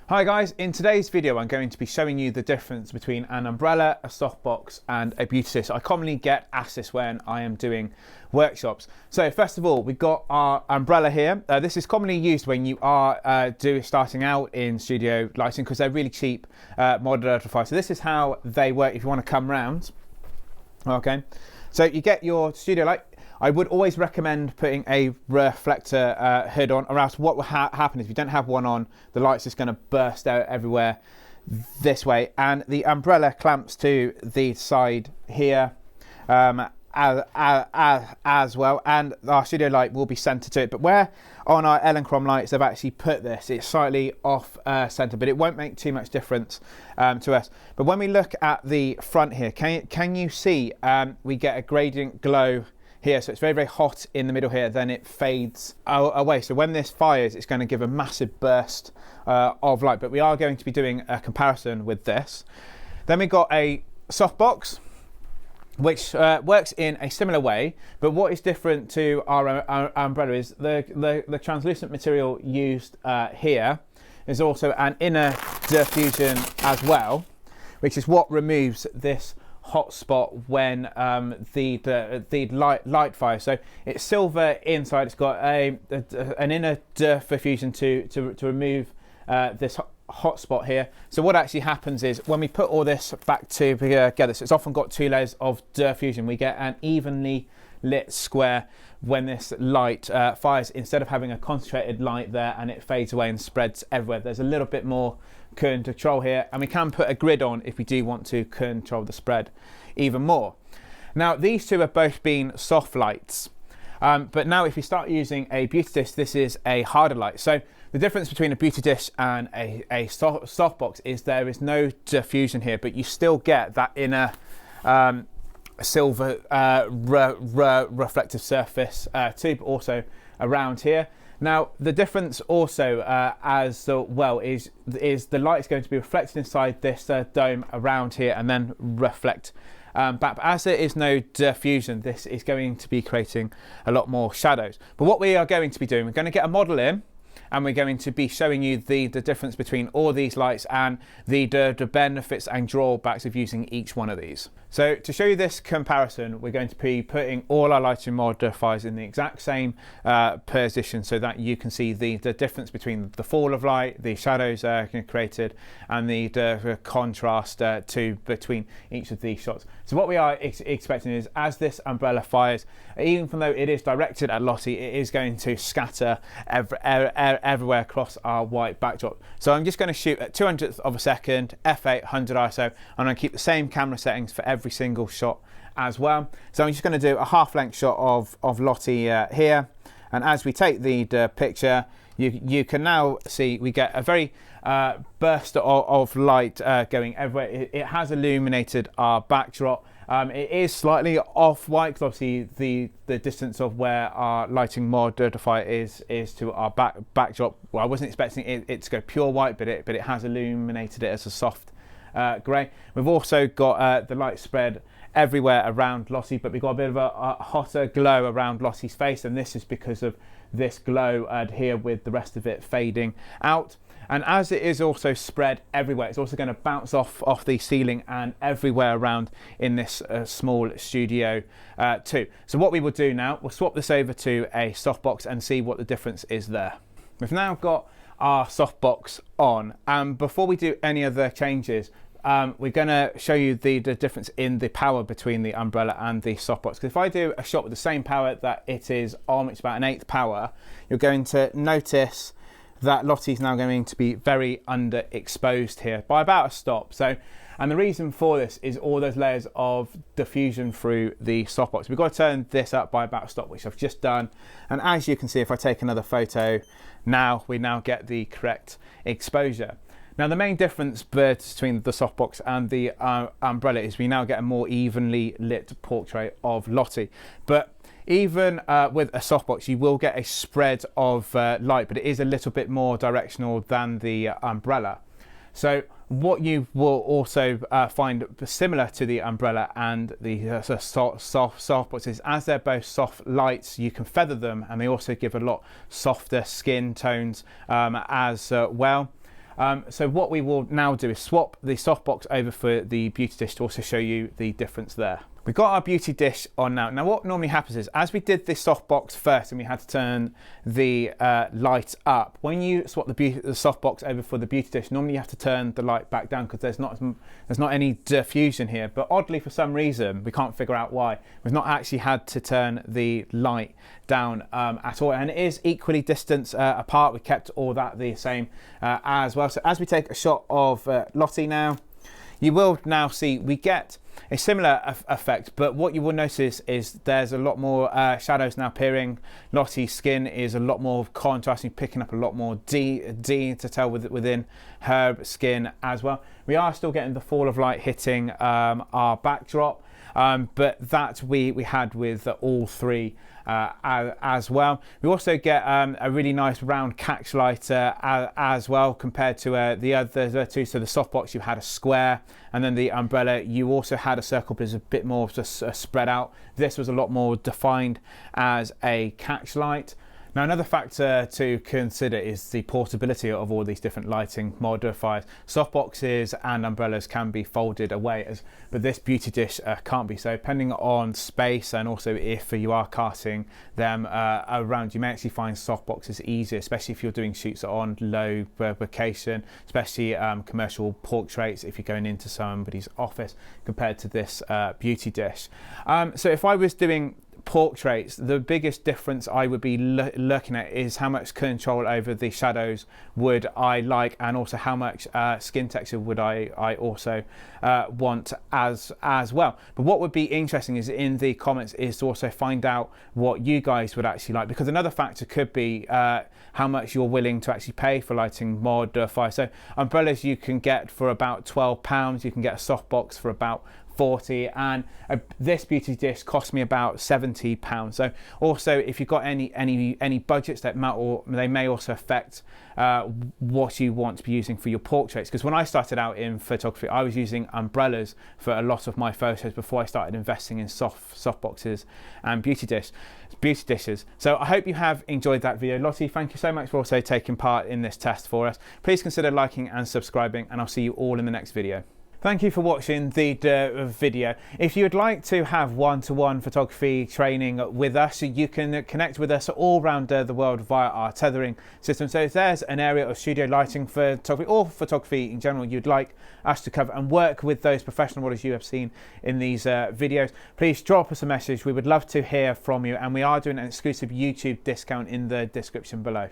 Hi guys, in today's video I'm going to be showing you the difference between an umbrella, a softbox and a beauty dish. I commonly get asked this when I am doing workshops. So first of all, we've got our umbrella here. This is commonly used when you are starting out in studio lighting because they're really cheap modifiers. So this is how they work if you want to come round. Okay, so you get your studio light. I would always recommend putting a reflector hood on, or else what will happen is if you don't have one on, the light's just going to burst out everywhere this way. And the umbrella clamps to the side here as well, and our studio light will be centered to it. But where on our Electron lights they've actually put this, it's slightly off center, but it won't make too much difference to us. But when we look at the front here, can you see we get a gradient glow here, so it's very, very hot in the middle here, then it fades away. So when this fires, it's going to give a massive burst of light, but we are going to be doing a comparison with this. Then we got a softbox, which works in a similar way, but what is different to our umbrella is the translucent material used here is also an inner diffusion as well, which is what removes this hot spot when the light fires. So it's silver inside. It's got an inner diffusion to remove this hot spot here. So what actually happens is when we put all this back together, so it's often got two layers of diffusion, we get an evenly lit square when this light fires, instead of having a concentrated light there and it fades away and spreads everywhere. There's a little bit more control here, and we can put a grid on if we do want to control the spread even more. Now these two have both been soft lights, but now if you start using a beauty dish, this is a harder light. So the difference between a beauty dish and a softbox is there is no diffusion here, but you still get that inner silver reflective surface too, but also around here. Now the difference also as well is the light is going to be reflected inside this dome around here and then reflect back. But as there is no diffusion, this is going to be creating a lot more shadows. But what we are going to be doing, we're going to get a model in, and we're going to be showing you the difference between all these lights and the benefits and drawbacks of using each one of these. So to show you this comparison, we're going to be putting all our lighting modifiers in the exact same position so that you can see the difference between the fall of light, the shadows created, and the contrast between each of these shots. So what we are expecting is, as this umbrella fires, even though it is directed at Lottie, it is going to scatter everywhere across our white backdrop. So I'm just going to shoot at 200th of a second, f8, 100 ISO, and I'm going to keep the same camera settings for every single shot as well. So I'm just going to do a half-length shot of Lottie here, and as we take the picture, you can now see we get a very burst of light going everywhere. It has illuminated our backdrop. It is slightly off-white because obviously the distance of where our lighting modifier is to our backdrop. Well, I wasn't expecting it to go pure white, but it has illuminated it as a soft grey. We've also got the light spread everywhere around Lottie, but we've got a bit of a hotter glow around Lottie's face, and this is because of this glow here with the rest of it fading out. And as it is also spread everywhere, it's also going to bounce off the ceiling and everywhere around in this small studio too. So what we will do now, we'll swap this over to a softbox and see what the difference is there. We've now got our softbox on, and before we do any other changes, we're going to show you the difference in the power between the umbrella and the softbox. Because if I do a shot with the same power that it is on, which is about an 1/8 power, you're going to notice that Lottie's now going to be very underexposed here by about a stop. So, and the reason for this is all those layers of diffusion through the softbox. We've got to turn this up by about a stop, which I've just done. And as you can see, if I take another photo, we now get the correct exposure. Now the main difference between the softbox and the umbrella is we now get a more evenly lit portrait of Lottie. But even with a softbox, you will get a spread of light, but it is a little bit more directional than the umbrella. So what you will also find similar to the umbrella and the softbox is, as they're both soft lights, you can feather them, and they also give a lot softer skin tones as well. So what we will now do is swap the softbox over for the beauty dish to also show you the difference there. We've got our beauty dish on now. Now what normally happens is, as we did this softbox first and we had to turn the light up, when you swap the softbox over for the beauty dish, normally you have to turn the light back down because there's not any diffusion here. But oddly, for some reason, we can't figure out why, we've not actually had to turn the light down at all, and it is equally distanced apart. We kept all that the same as well. So as we take a shot of Lottie now, you will now see we get a similar effect, but what you will notice is there's a lot more shadows now appearing. Lottie's skin is a lot more contrasting, picking up a lot more detail within her skin as well. We are still getting the fall of light hitting our backdrop, but that we had with all three as well. We also get a really nice round catch light as well compared to the other two. So the softbox, you had a square, and then the umbrella, you also had a circle, but it's a bit more just spread out. This was a lot more defined as a catch light. Now, another factor to consider is the portability of all these different lighting modifiers. Softboxes and umbrellas can be folded away, but this beauty dish can't be. So depending on space, and also if you are casting them around, you may actually find softboxes easier, especially if you're doing shoots on low location, especially commercial portraits, if you're going into somebody's office, compared to this beauty dish. So if I was doing portraits, the biggest difference I would be looking at is how much control over the shadows would I like, and also how much skin texture would I also want as well. But what would be interesting is in the comments is to also find out what you guys would actually like, because another factor could be how much you're willing to actually pay for lighting modifier. So umbrellas you can get for about £12, you can get a softbox for about 40, and this beauty dish cost me about £70. So also, if you've got any budgets that they may also affect what you want to be using for your portraits. Because when I started out in photography, I was using umbrellas for a lot of my photos before I started investing in softboxes and beauty dishes. So I hope you have enjoyed that video. Lottie, thank you so much for also taking part in this test for us. Please consider liking and subscribing, and I'll see you all in the next video. Thank you for watching the video. If you would like to have one-to-one photography training with us, you can connect with us all around the world via our tethering system. So if there's an area of studio lighting photography or photography in general you'd like us to cover and work with those professional models you have seen in these videos, please drop us a message. We would love to hear from you, and we are doing an exclusive YouTube discount in the description below.